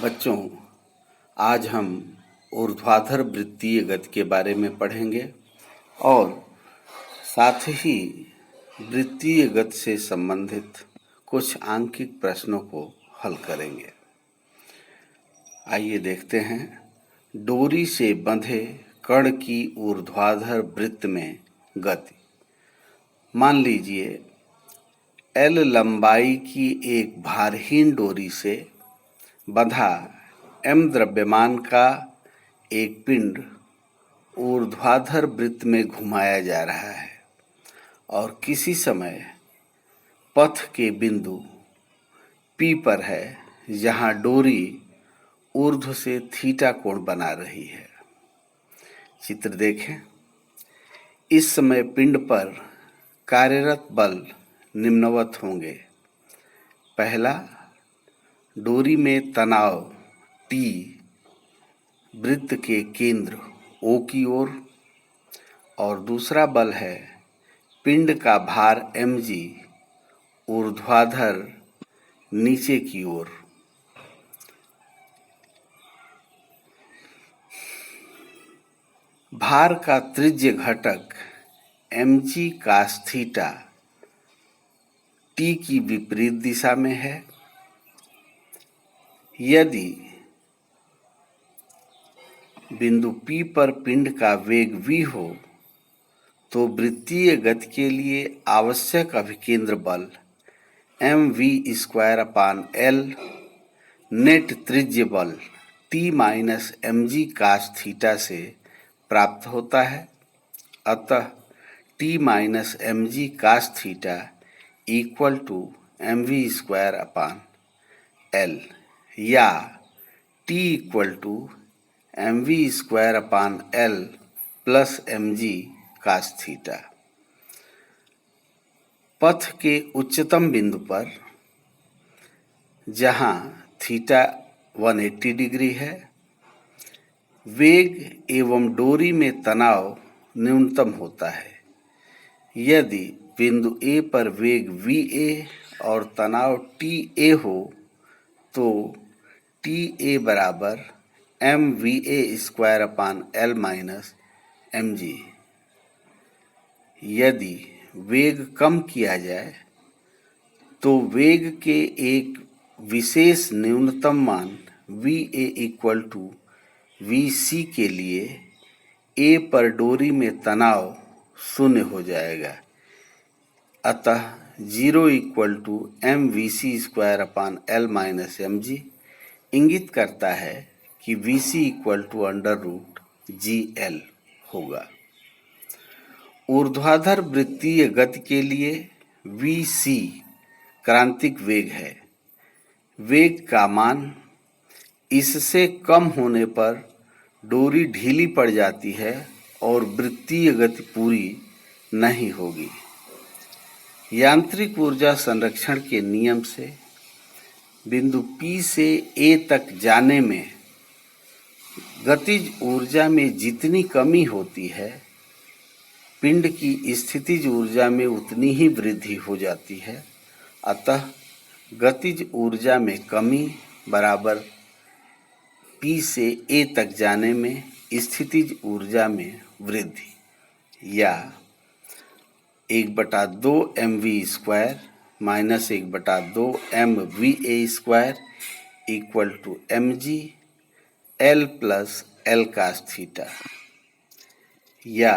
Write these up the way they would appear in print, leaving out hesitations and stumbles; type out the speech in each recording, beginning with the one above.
बच्चों, आज हम ऊर्ध्वाधर वृत्तीय गति के बारे में पढ़ेंगे और साथ ही वृत्तीय गति से संबंधित कुछ आंकिक प्रश्नों को हल करेंगे। आइए देखते हैं। डोरी से बंधे कण की ऊर्ध्वाधर वृत्त में गति। मान लीजिए L लंबाई की एक भारहीन डोरी से बंधा m द्रव्यमान का एक पिंड ऊर्ध्वाधर वृत्त में घुमाया जा रहा है और किसी समय पथ के बिंदु P पर है जहां डोरी ऊर्ध्व से थीटा कोण बना रही है। चित्र देखें। इस समय पिंड पर कार्यरत बल निम्नवत होंगे। पहला, डोरी में तनाव T वृत्त के केंद्र O की ओर और दूसरा बल है पिंड का भार mg ऊर्ध्वाधर नीचे की ओर। भार का त्रिज्य घटक mg cos थीटा T की विपरीत दिशा में है। यदि बिंदु P पर पिंड का वेग v हो तो वृत्तीय गति के लिए आवश्यक अभिकेंद्र बल mv²/L नेट त्रिज्य बल T minus mg cos theta से प्राप्त होता है। अतः T minus mg cos theta equal to mv²/L या T equal to mv²/L plus mg cos theta. पथ के उच्चतम बिंदु पर जहां थीटा 180 डिग्री है, वेग एवं डोरी में तनाव न्यूनतम होता है। यदि बिंदु A पर वेग VA और तनाव TA हो तो TA बराबर mVA²/L माइनस mg। यदि वेग कम किया जाए तो वेग के एक विशेष न्यूनतम मान VA इक्वल टू VC के लिए A पर डोरी में तनाव शून्य हो जाएगा। अतः 0 equal to mVC²/L minus mg इंगित करता है कि VC इक्वल टू √GL होगा। ऊर्ध्वाधर वृत्तीय गति के लिए VC क्रांतिक वेग है। वेग का मान इससे कम होने पर डोरी ढीली पड़ जाती है और वृत्तीय गति पूरी नहीं होगी। यांत्रिक ऊर्जा संरक्षण के नियम से बिंदु P से A तक जाने में गतिज ऊर्जा में जितनी कमी होती है, पिंड की स्थितिज ऊर्जा में उतनी ही वृद्धि हो जाती है। अतः गतिज ऊर्जा में कमी बराबर P से A तक जाने में स्थितिज ऊर्जा में वृद्धि या 1/2 mv² minus 1/2 mva² equal to mg L plus L cos theta या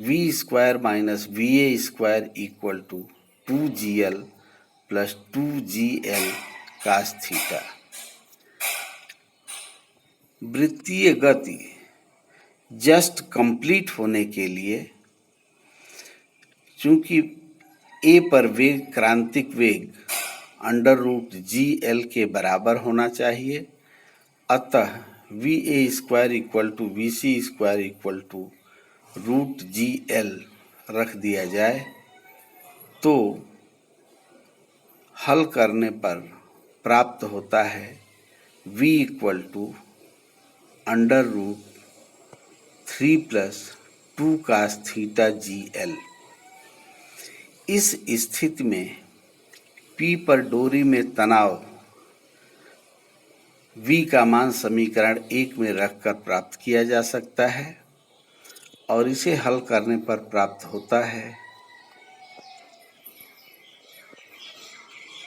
v² minus va² equal to 2gl plus 2gl cos theta. वृत्तीय गति जस्ट कंप्लीट होने के लिए चूंकि A पर वेग क्रांतिक वेग √GL के बराबर होना चाहिए, अतः VA² equal to VC² equal to √GL रख दिया जाए तो हल करने पर प्राप्त होता है V equal to √3 plus 2 cos theta GL। इस स्थिति में P पर डोरी में तनाव v का मान समीकरण 1 में रखकर प्राप्त किया जा सकता है और इसे हल करने पर प्राप्त होता है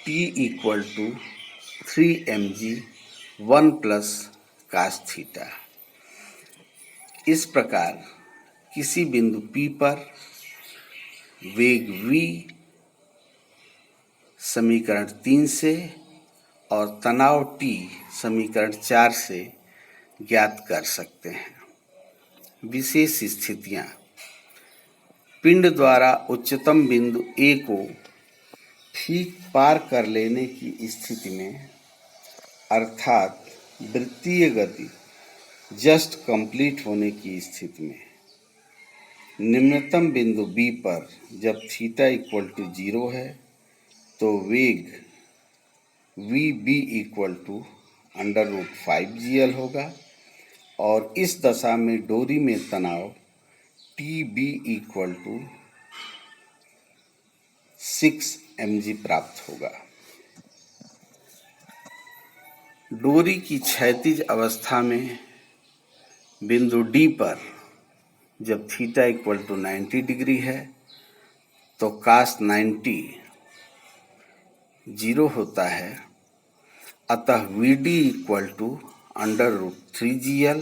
t equal to 3mg 1 plus cos theta. इस प्रकार किसी बिंदु P पर वेग v समीकरण 3 से और तनाव T समीकरण 4 से ज्ञात कर सकते हैं। विशेष स्थितियां: पिंड द्वारा उच्चतम बिंदु A को ठीक पार कर लेने की स्थिति में, अर्थात वृत्तीय गति जस्ट कंप्लीट होने की स्थिति में, निम्नतम बिंदु B पर जब थीटा इक्वल टू 0 है तो वेग VB इक्वल टू √5GL होगा और इस दशा में डोरी में तनाव TB इक्वल टू 6mg प्राप्त होगा। डोरी की क्षैतिज अवस्था में बिंदु D पर जब थीटा इक्वल टू 90 डिग्री है तो कास 90 0 होता है, अतः VD इक्वल टू √3GL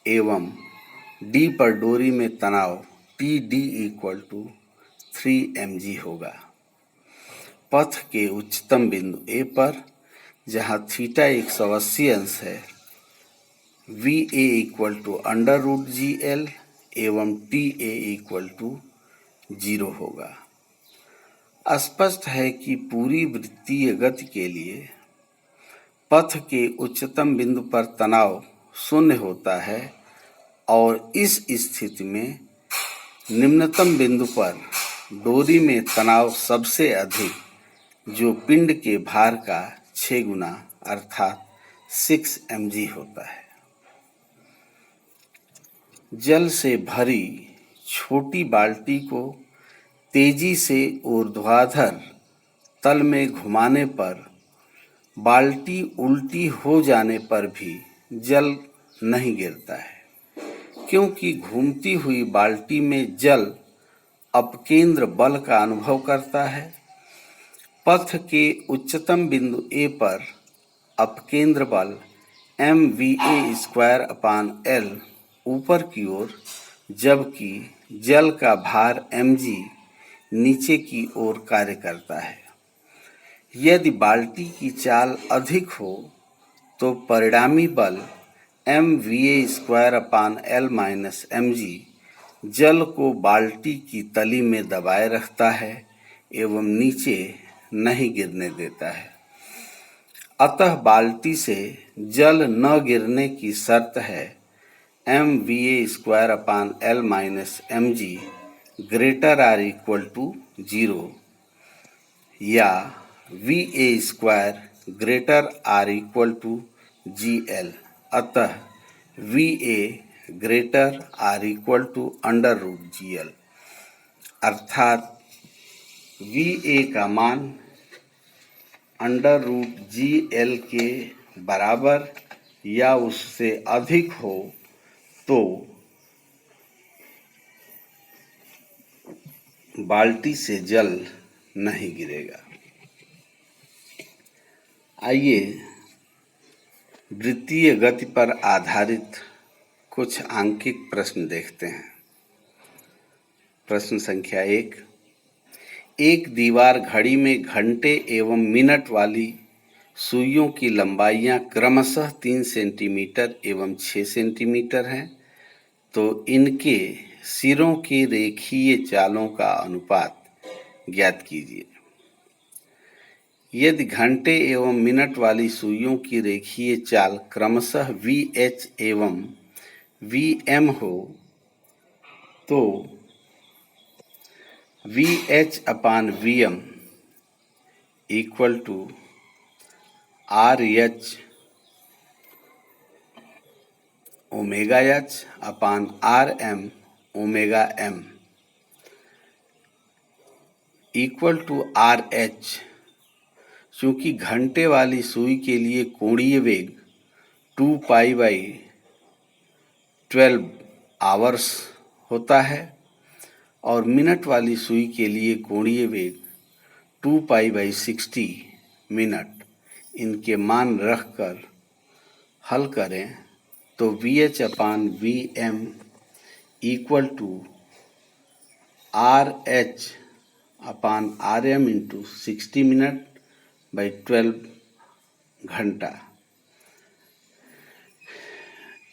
एवं D पर डोरी में तनाव TD इक्वल टू 3mg होगा। पथ के उच्चतम बिंदु A पर जहाँ थीटा 180 अंश है, VA इक्वल टू √GL एवं TA इक्वल टू 0 होगा। स्पष्ट है कि पूरी वृत्तीय गति के लिए पथ के उच्चतम बिंदु पर तनाव 0 होता है और इस स्थिति में निम्नतम बिंदु पर डोरी में तनाव सबसे अधिक, जो पिंड के भार का 6 गुना अर्थात 6mg होता है। जल से भरी छोटी बाल्टी को तेजी से ऊर्ध्वाधर तल में घुमाने पर बाल्टी उल्टी हो जाने पर भी जल नहीं गिरता है, क्योंकि घूमती हुई बाल्टी में जल अपकेंद्र बल का अनुभव करता है। पथ के उच्चतम बिंदु A पर अपकेंद्र बल mva²/L ऊपर की ओर, जबकि जल का भार mg नीचे की ओर कार्य करता है। यदि बाल्टी की चाल अधिक हो तो परिणामी बल mva²/L-mg जल को बाल्टी की तली में दबाए रखता है एवं नीचे नहीं गिरने देता है। अतः बाल्टी से जल न गिरने की शर्त है mva²/L-mg ≥ 0 या Va² ≥ GL। अतः Va ≥ √GL, अर्थात Va का मान √GL के बराबर या उससे अधिक हो तो बाल्टी से जल नहीं गिरेगा। आइए वृत्तीय गति पर आधारित कुछ आंकिक प्रश्न देखते हैं। प्रश्न संख्या 1। एक दीवार घड़ी में घंटे एवं मिनट वाली सुइयों की लंबाइयां क्रमशः 3 सेंटीमीटर एवं 6 सेंटीमीटर हैं, तो इनके सिरों के रेखीय चालों का अनुपात ज्ञात कीजिए। यदि घंटे एवं मिनट वाली सुइयों की रेखीय चाल क्रमशः VH एवं VM हो तो VH/VM equal to RH omega H/RM omega M equal to RH, चूँकि घंटे वाली सुई के लिए कोणीय वेग 2π/12 आवर्स होता है और मिनट वाली सुई के लिए कोणीय वेग 2π/60 मिनट। इनके मान रखकर हल करें तो VH/VM equal to RH/RM into 60 minute by 12 घंटा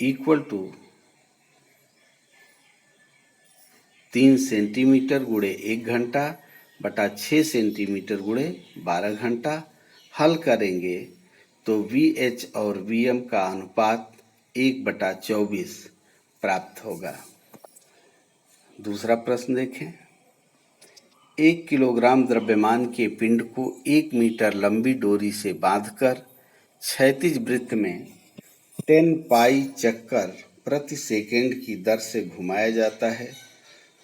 इक्वल टू 3 सेंटीमीटर गुणे 1 घंटा बटा 6 सेंटीमीटर गुणे 12 घंटा। हल करेंगे तो VH और VM का अनुपात 1/24 प्राप्त होगा। दूसरा प्रश्न देखें। 1 किलोग्राम द्रव्यमान के पिंड को 1 मीटर लंबी डोरी से बांधकर क्षैतिज वृत्त में 10 पाई चक्कर प्रति सेकेंड की दर से घुमाया जाता है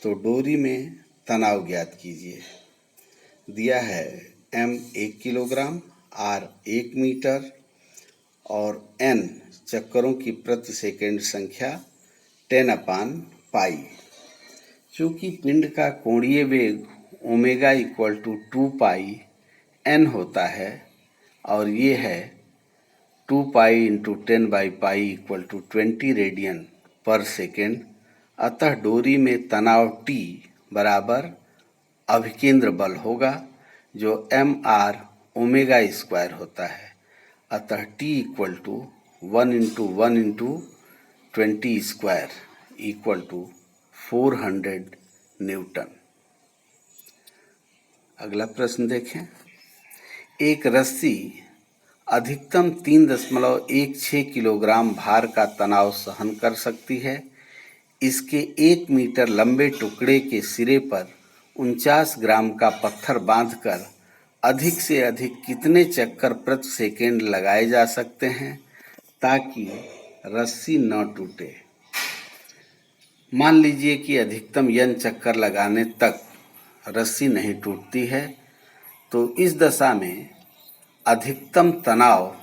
तो डोरी में तनाव ज्ञात कीजिए। दिया है M 1 किलोग्राम, R 1 मीटर और N चक्करों की प्रति सेकेंड संख्या 10/पाई। चूँकि पिंड का कोणीय वेग ओमेगा इक्वल टू 2πN होता है और ये है 2π इंटू 10/पाई इक्वल टू 20 रेडियन पर सेकेंड, अतः डोरी में तनाव T बराबर अभिकेंद्र बल होगा जो mR ओमेगा स्क्वायर होता है। अतः T equal to 1 into 1 into 20 square equal to 400 newton. अगला प्रश्न देखें। एक रस्सी अधिकतम 3.16 किलोग्राम भार का तनाव सहन कर सकती है। इसके 1 मीटर लंबे टुकड़े के सिरे पर 49 ग्राम का पत्थर बांधकर अधिक से अधिक कितने चक्कर प्रति सेकेंड लगाए जा सकते हैं ताकि रस्सी न टूटे। मान लीजिए कि अधिकतम n चक्कर लगाने तक रस्सी नहीं टूटती है, तो इस दशा में अधिकतम तनाव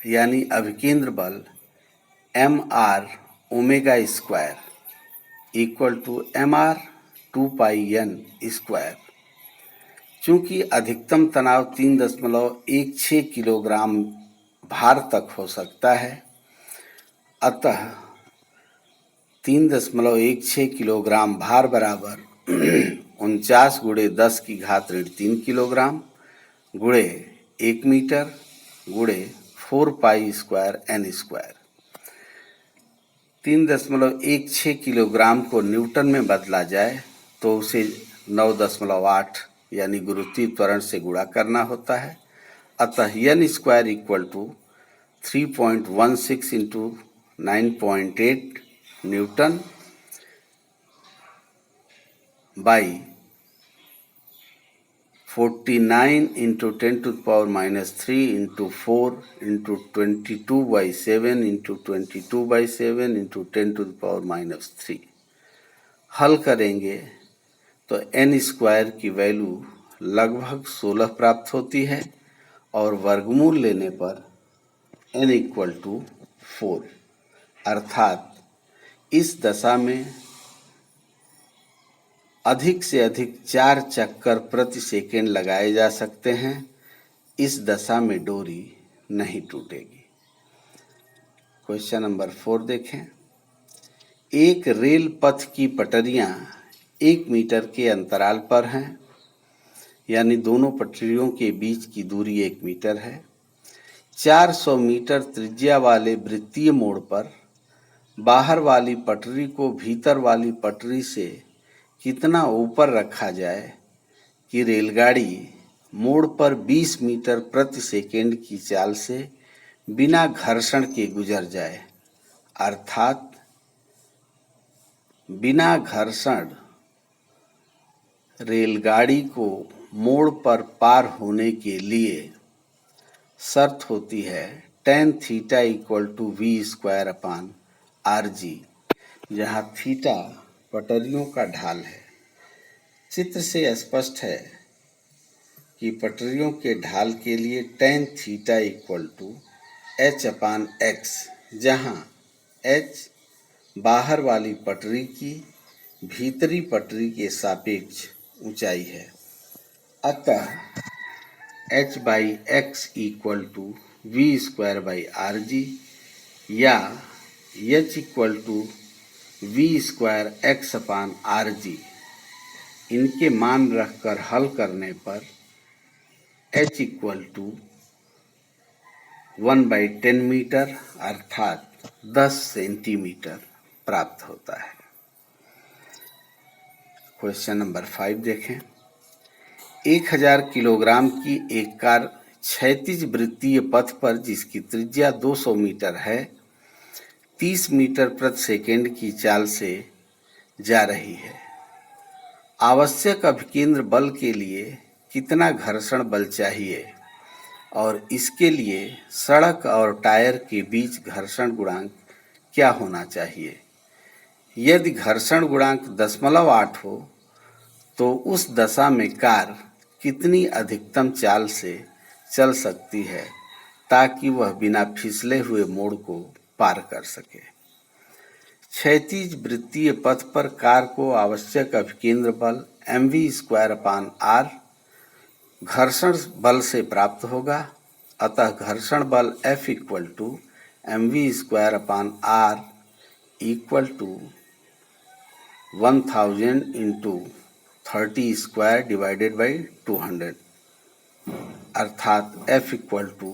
यानी अभिकेंद्र बल mR omega square equal to mR 2πN square. चूँकि अधिकतम तनाव 3.16 किलोग्राम भार तक हो सकता है, अतः 3.16 किलोग्राम भार बराबर 49 गुणे 10 की घात ऋण 3 किलोग्राम गुणे 1 मीटर गुणे 4π स्क्वायर N स्क्वायर। 3.16 किलोग्राम को न्यूटन में बदला जाए तो उसे 9.8 यानी गुरुत्वीय त्वरण से गुणा करना होता है। अतः N square equal to 3.16 into 9.8 newton by 49 into 10⁻³ into 4 into 22/7 into 22/7 into 10⁻³ हल करेंगे तो N स्क्वायर की वैल्यू लगभग 16 प्राप्त होती है और वर्गमूल लेने पर N इक्वल टू 4, अर्थात इस दशा में अधिक से अधिक 4 चक्कर प्रति सेकेंड लगाए जा सकते हैं। इस दशा में डोरी नहीं टूटेगी। क्वेश्चन नंबर 4 देखें। एक रेल पथ की पटरियां 1 मीटर के अंतराल पर हैं, यानी दोनों पटरियों के बीच की दूरी 1 मीटर है। 400 मीटर त्रिज्या वाले वृत्तीय मोड़ पर बाहर वाली पटरी को भीतर वाली पटरी से कितना ऊपर रखा जाए कि रेलगाड़ी मोड़ पर 20 मीटर प्रति सेकेंड की चाल से बिना घर्षण के गुजर जाए, अर्थात बिना घर्षण रेलगाड़ी को मोड़ पर पार होने के लिए शर्त होती है tan theta equal to V²/RG, जहाँ थीटा पटरियों का ढाल है। चित्र से स्पष्ट है कि पटरियों के ढाल के लिए tan theta equal to H/x जहां h बाहर वाली पटरी की भीतरी पटरी के सापेक्ष ऊंचाई है। अतः h by X equal to V square by R G या h equal to V square X upon R G, इनके मान रखकर हल करने पर h इक्वल टू 1/10 मीटर अर्थात 10 सेंटीमीटर प्राप्त होता है। क्वेश्चन नंबर 5 देखें। 1000 किलोग्राम की एक कार क्षैतिज वृत्तीय पथ पर जिसकी त्रिज्या 200 मीटर है 30 मीटर प्रति सेकंड की चाल से जा रही है। आवश्यक अभिकेंद्र बल के लिए कितना घर्षण बल चाहिए और इसके लिए सड़क और टायर के बीच घर्षण गुणांक क्या होना चाहिए। यदि घर्षण गुणांक 0.8 हो तो उस दशा में कार कितनी अधिकतम चाल से चल सकती है ताकि वह बिना फिसले हुए मोड़ को पार कर सके। क्षैतिज वृत्तीय पथ पर कार को आवश्यक अभिकेंद्र बल mv²/r घर्षण बल से प्राप्त होगा। अतः घर्षण बल F equal to mv²/r equal to 1000 into 30 square divided by 200 अर्थात F इक्वल टू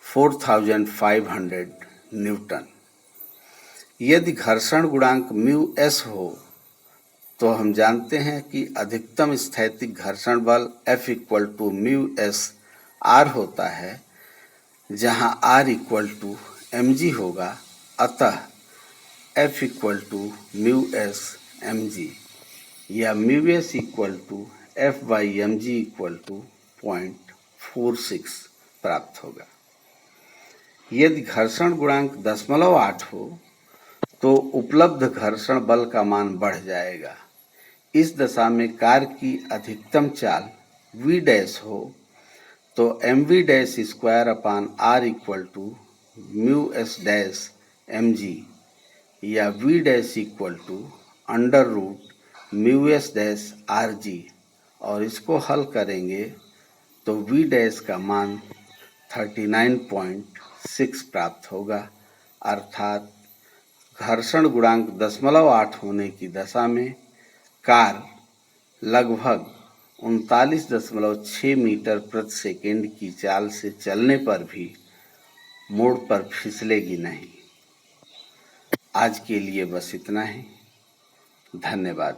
4500 न्यूटन। यदि घर्षण गुणांक म्यू एस हो तो हम जानते हैं कि अधिकतम स्थैतिक घर्षण बल F equal to mu S R होता है, जहां R इक्वल टू mg होगा। अतः F equal to mu S mg या mu S equal to F by mg equal to 0.46 प्राप्त होगा। यदि घर्षण गुणांक 0.8 हो तो उपलब्ध घर्षण बल का मान बढ़ जाएगा। इस दशा में कार की अधिकतम चाल v डैश हो तो mv²/r equal to mu S dash mg या v dash equal to under root mu S dash R G, और इसको हल करेंगे तो v डैश का मान 39.6 प्राप्त होगा। अर्थात घर्षण गुणांक 0.8 होने की दशा में कार लगभग 39.6 मीटर प्रति सेकंड की चाल से चलने पर भी मोड़ पर फिसलेगी नहीं। आज के लिए बस इतना ही। धन्यवाद।